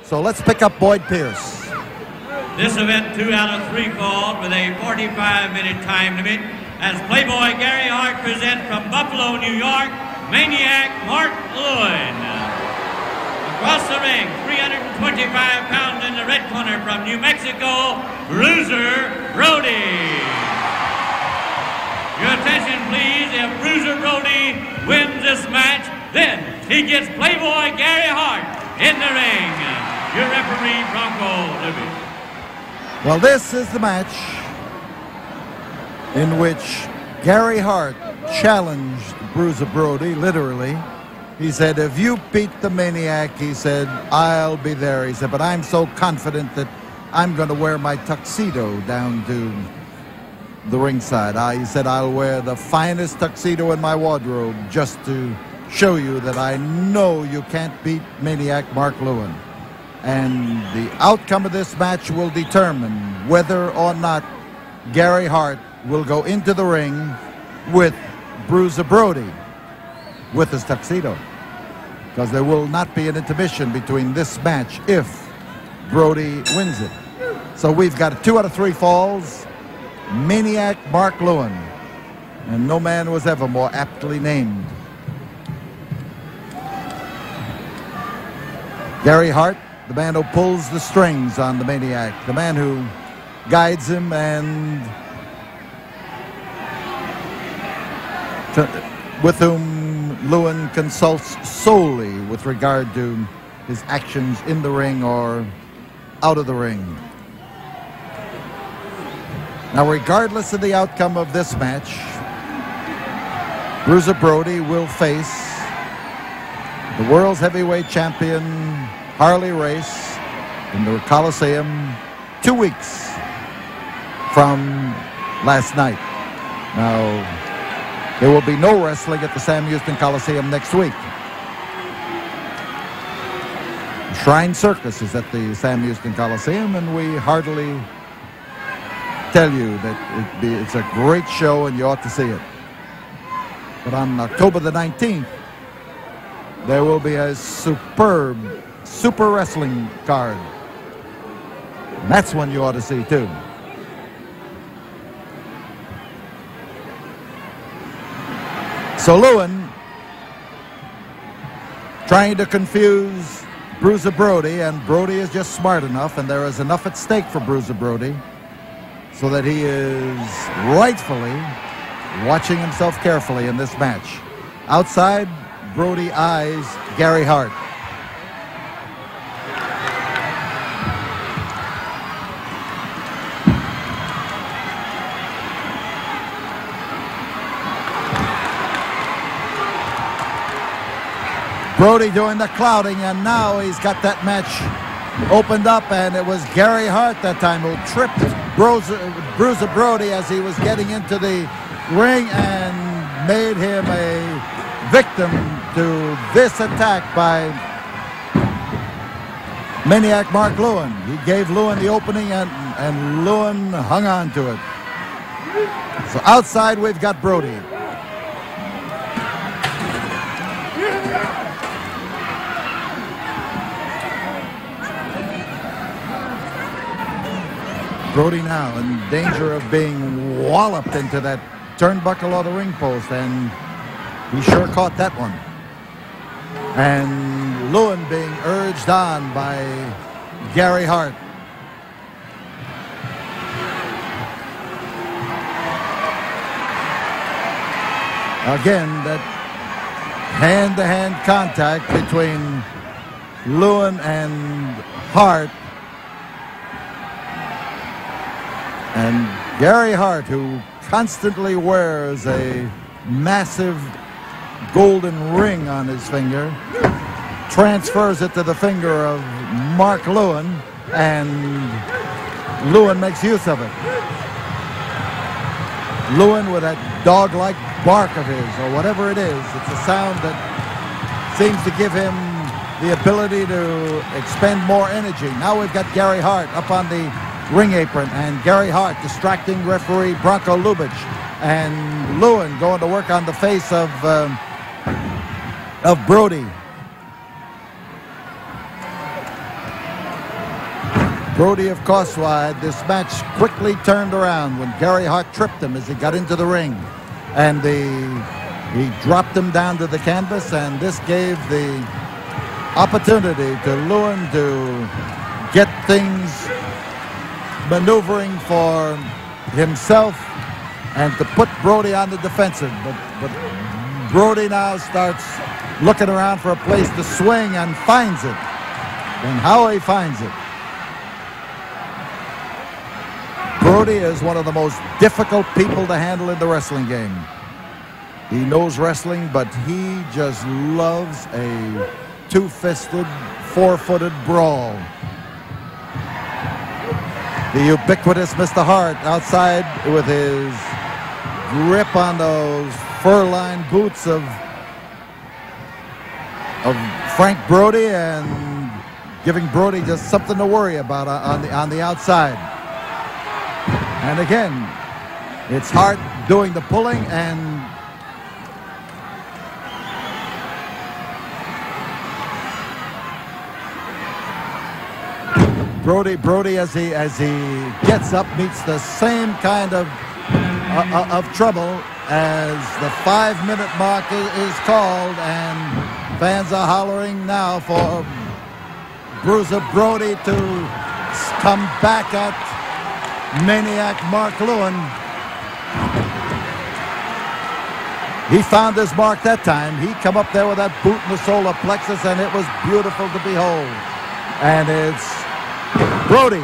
So let's pick up Boyd Pierce. This event, 2 out of 3 falls with a 45-minute time limit, as Playboy Gary Hart presents from Buffalo, New York, Maniac Mark Lewin. Across the ring, 325 pounds in the red corner from New Mexico, Bruiser Brody. Your attention, please. If Bruiser Brody wins this match, then he gets Playboy Gary Hart in the ring. Your referee, Bronco Libby. Well, this is the match in which Gary Hart challenged Bruiser Brody, literally. He said, if you beat the Maniac, he said, I'll be there. He said, but I'm so confident that I'm going to wear my tuxedo down to the ringside. He said, I'll wear the finest tuxedo in my wardrobe just to show you that I know you can't beat Maniac Mark Lewin. And the outcome of this match will determine whether or not Gary Hart will go into the ring with Bruiser Brody with his tuxedo. Because there will not be an intermission between this match if Brody wins it. So we've got 2 out of 3 falls. Maniac Mark Lewin. And no man was ever more aptly named. Gary Hart, the man who pulls the strings on the Maniac, the man who guides him and with whom Lewin consults solely with regard to his actions in the ring or out of the ring. Now, regardless of the outcome of this match, Bruiser Brody will face the world's heavyweight champion Harley Race in the Coliseum 2 weeks from last night. Now, there will be no wrestling at the Sam Houston Coliseum next week. Shrine Circus is at the Sam Houston Coliseum, and we heartily tell you that it's a great show and you ought to see it. But on October the 19th, there will be a superb super wrestling card. And that's one you ought to see too. So Lewin trying to confuse Bruiser Brody, and Brody is just smart enough, and there is enough at stake for Bruiser Brody so that he is rightfully watching himself carefully in this match. Outside, Brody eyes Gary Hart. Brody doing the clouding, and now he's got that match opened up, and it was Gary Hart that time who tripped Bruiser Brody as he was getting into the ring and made him a victim to this attack by Maniac Mark Lewin. He gave Lewin the opening, and Lewin hung on to it. So outside we've got Brody. Brody now in danger of being walloped into that turnbuckle or the ring post, and he sure caught that one. And Lewin being urged on by Gary Hart. Again, that hand-to-hand contact between Lewin and Hart. And Gary Hart, who constantly wears a massive golden ring on his finger, transfers it to the finger of Mark Lewin, and Lewin makes use of it. Lewin with that dog-like bark of his, or whatever it is, it's a sound that seems to give him the ability to expend more energy. Now we've got Gary Hart up on the ring apron, and Gary Hart distracting referee Bronco Lubitsch, and Lewin going to work on the face of Brody. Brody, of course, had this match quickly turned around when Gary Hart tripped him as he got into the ring. And he dropped him down to the canvas, and this gave the opportunity to Lewin to get things maneuvering for himself and to put Brody on the defensive. But Brody now starts looking around for a place to swing and finds it. And how he finds it. Brody is one of the most difficult people to handle in the wrestling game. He knows wrestling, but he just loves a two-fisted, four-footed brawl. The ubiquitous Mr. Hart outside with his grip on those fur-lined boots of Frank Brody and giving Brody just something to worry about on the outside. And again, it's Hart doing the pulling, and Brody as he gets up meets the same kind of trouble as the 5-minute mark is called, and fans are hollering now for Bruiser Brody to come back at Maniac Mark Lewin. He found his mark that time. He come up there with that boot in the solar plexus, and it was beautiful to behold. And it's Brody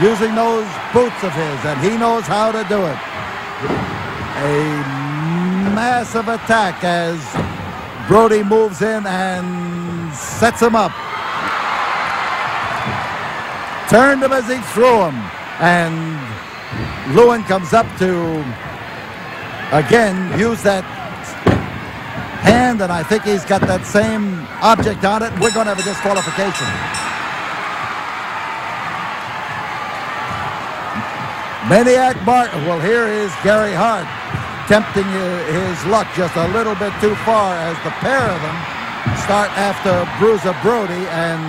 using those boots of his, and he knows how to do it. A massive attack as Brody moves in and sets him up. Turned him as he threw him, and Lewin comes up to again use that hand, and I think he's got that same object on it. We're going to have a disqualification. Maniac Martin. Well, here is Gary Hart tempting his luck just a little bit too far as the pair of them start after Bruiser Brody, and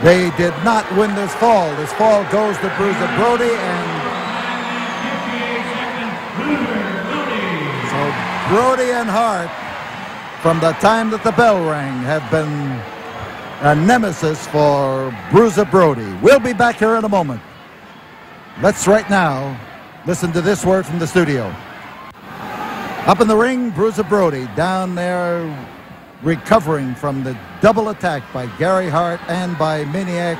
they did not win this fall. This fall goes to Bruiser Brody, and so Brody and Hart, from the time that the bell rang, have been a nemesis for Bruiser Brody. We'll be back here in a moment. Let's right now listen to this word from the studio. Up in the ring, Bruiser Brody down there recovering from the double attack by Gary Hart and by Maniac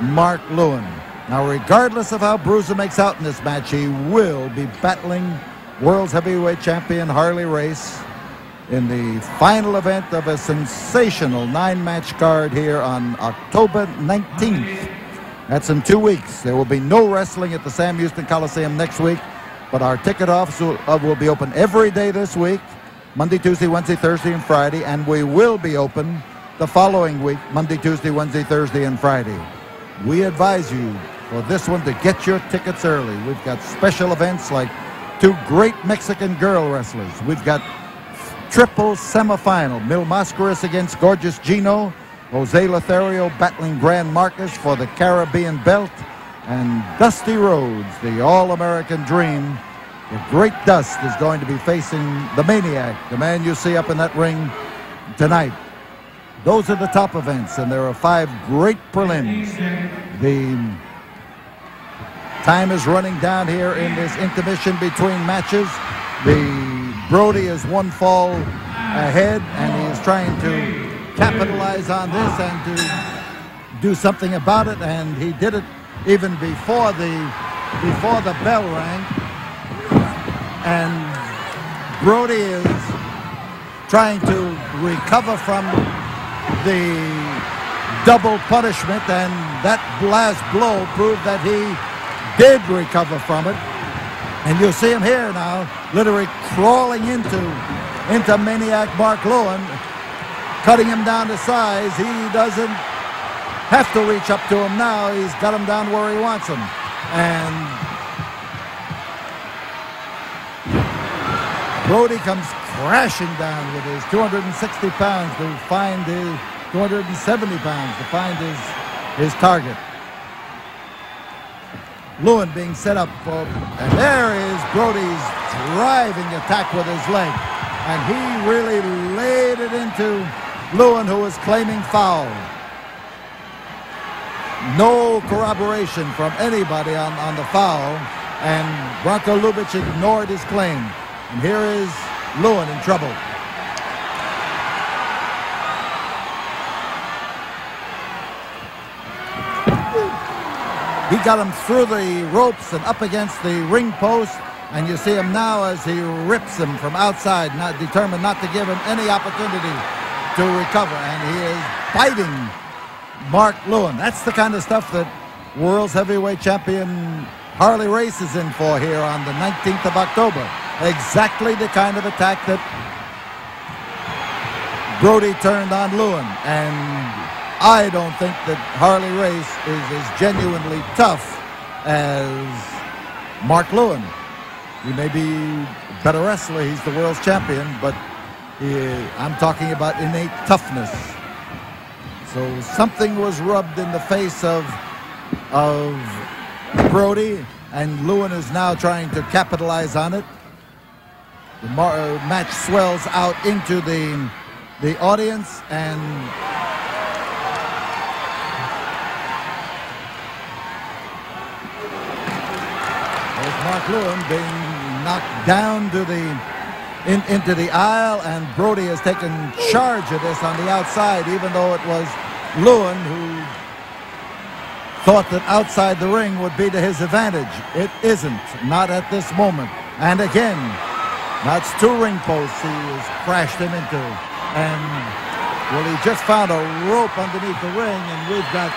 Mark Lewin. Now, regardless of how Bruiser makes out in this match, he will be battling World's Heavyweight Champion Harley Race in the final event of a sensational 9-match card here on October 19th. That's in 2 weeks. There will be no wrestling at the Sam Houston Coliseum next week, but our ticket office will be open every day this week, Monday, Tuesday, Wednesday, Thursday, and Friday, and we will be open the following week, Monday, Tuesday, Wednesday, Thursday, and Friday. We advise you for this one to get your tickets early. We've got special events like 2 great Mexican girl wrestlers. We've got triple semifinal, Mil Mascaras against Gorgeous Gino, Jose Lothario battling Gran Marcus for the Caribbean belt, and Dusty Rhodes, the All-American Dream. The Great Dust is going to be facing the Maniac, the man you see up in that ring tonight. Those are the top events, and there are 5 great prelims. The time is running down here in this intermission between matches. Brody is 1 fall ahead, and he is trying to capitalize on this and to do something about it, and he did it even before the bell rang. And Brody is trying to recover from the double punishment, and that last blow proved that he did recover from it. And you'll see him here now, literally crawling into Maniac Mark Lewin, cutting him down to size. He doesn't have to reach up to him now. He's got him down where he wants him. And Brody comes crashing down with his 260 pounds to find 270 pounds to find his target. Lewin being set up for, and there is Brody's driving attack with his leg. And he really laid it into Lewin, who was claiming foul. No corroboration from anybody on the foul, and Branko Lubic ignored his claim. And here is Lewin in trouble. He got him through the ropes and up against the ring post, and you see him now as he rips him from outside, not determined not to give him any opportunity to recover, and he is biting Mark Lewin. That's the kind of stuff that World's Heavyweight Champion Harley Race is in for here on the 19th of October. Exactly the kind of attack that Brody turned on Lewin, and I don't think that Harley Race is as genuinely tough as Mark Lewin. He may be a better wrestler, he's the world's champion, but I'm talking about innate toughness. So something was rubbed in the face of Brody, and Lewin is now trying to capitalize on it. The match swells out into the audience, and there's Mark Lewin being knocked down to into the aisle, and Brody has taken charge of this on the outside, even though it was Lewin who thought that outside the ring would be to his advantage. It isn't, not at this moment. And again, that's two ring posts he has crashed him into. And, well, he just found a rope underneath the ring, and we've got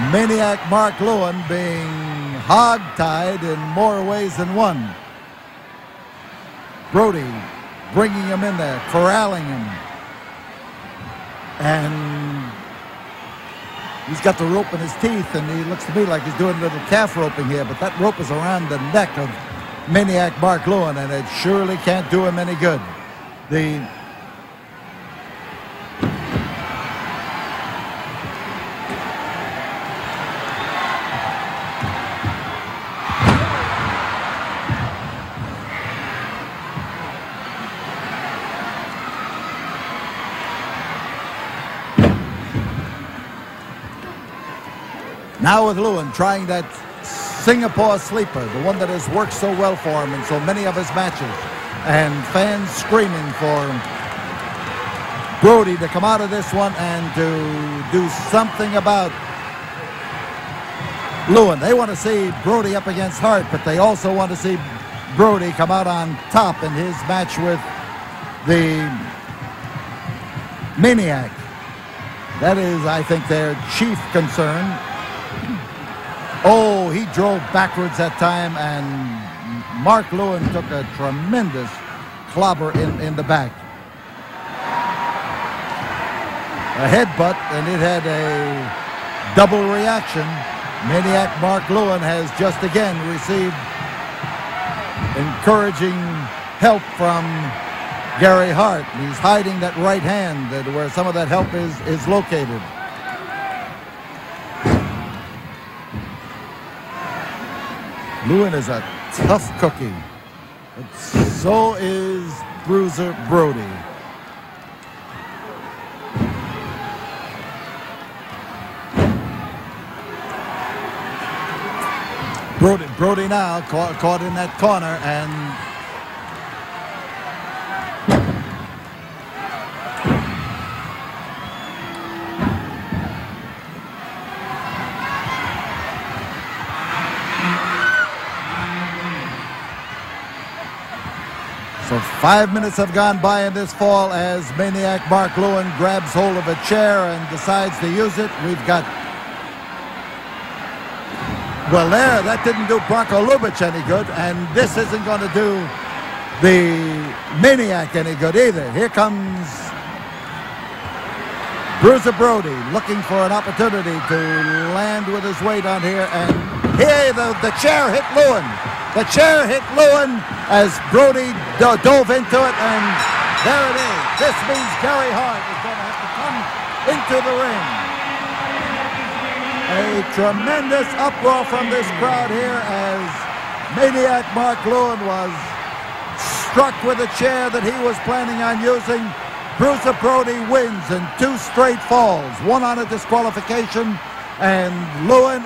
Maniac Mark Lewin being hog-tied in more ways than one. Brody bringing him in there, corralling him. And he's got the rope in his teeth, and he looks to me like he's doing a little calf roping here, but that rope is around the neck of Maniac Mark Lewin, and it surely can't do him any good. Now with Lewin trying that Singapore sleeper, the one that has worked so well for him in so many of his matches, and fans screaming for Brody to come out of this one and to do something about Lewin. They want to see Brody up against Hart, but they also want to see Brody come out on top in his match with the Maniac. That is, I think, their chief concern. Oh, he drove backwards that time, and Mark Lewin took a tremendous clobber in the back. A headbutt, and it had a double reaction. Maniac Mark Lewin has just again received encouraging help from Gary Hart. He's hiding that right hand where some of that help is located. Lewin is a tough cookie, but so is Bruiser Brody. Brody now caught in that corner, and so 5 minutes have gone by in this fall as Maniac Mark Lewin grabs hold of a chair and decides to use it. We've got, well, that didn't do Branko Lubic any good, and this isn't going to do the Maniac any good either. Here comes Bruiser Brody looking for an opportunity to land with his weight on here, and here the chair hit Lewin. The chair hit Lewin as Brody dove into it, and there it is. This means Gary Hart is going to have to come into the ring. A tremendous uproar from this crowd here as Maniac Mark Lewin was struck with a chair that he was planning on using. Bruiser Brody wins in 2 straight falls, 1 on a disqualification, and Lewin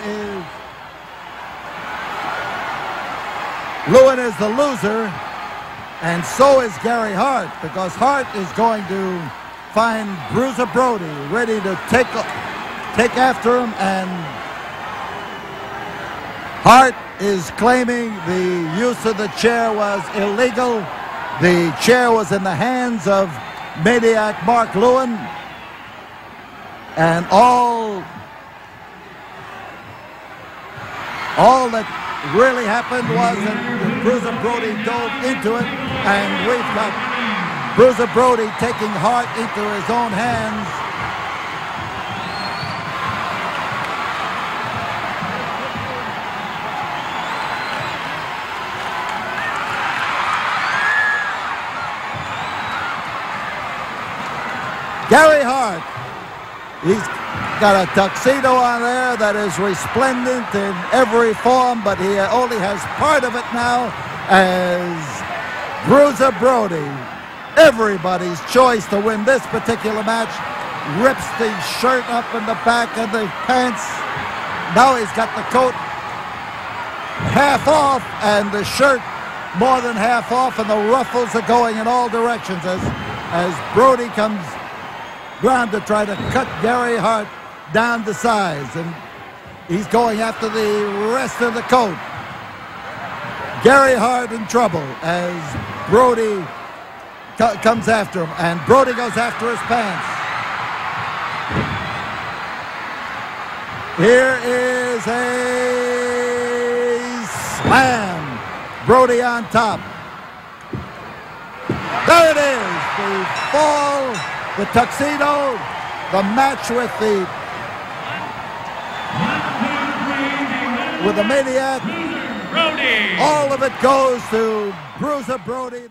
is the loser, and so is Gary Hart, because Hart is going to find Bruiser Brody ready to take after him, and Hart is claiming the use of the chair was illegal. The chair was in the hands of Maniac Mark Lewin, and all that really happened was that Bruiser Brody dove into it, and we've got Bruiser Brody taking Hart into his own hands. Gary Hart, he's got a tuxedo on there that is resplendent in every form, but he only has part of it now as Bruiser Brody, everybody's choice to win this particular match, rips the shirt up in the back of the pants. Now he's got the coat half off and the shirt more than half off, and the ruffles are going in all directions as Brody comes round to try to cut Gary Hart down to size, and he's going after the rest of the coat. Gary Hart in trouble as Brody comes after him, and Brody goes after his pants. Here is a slam. Brody on top. There it is, the fall, the tuxedo, the match with the Maniac. Brody. All of it goes to Bruiser Brody.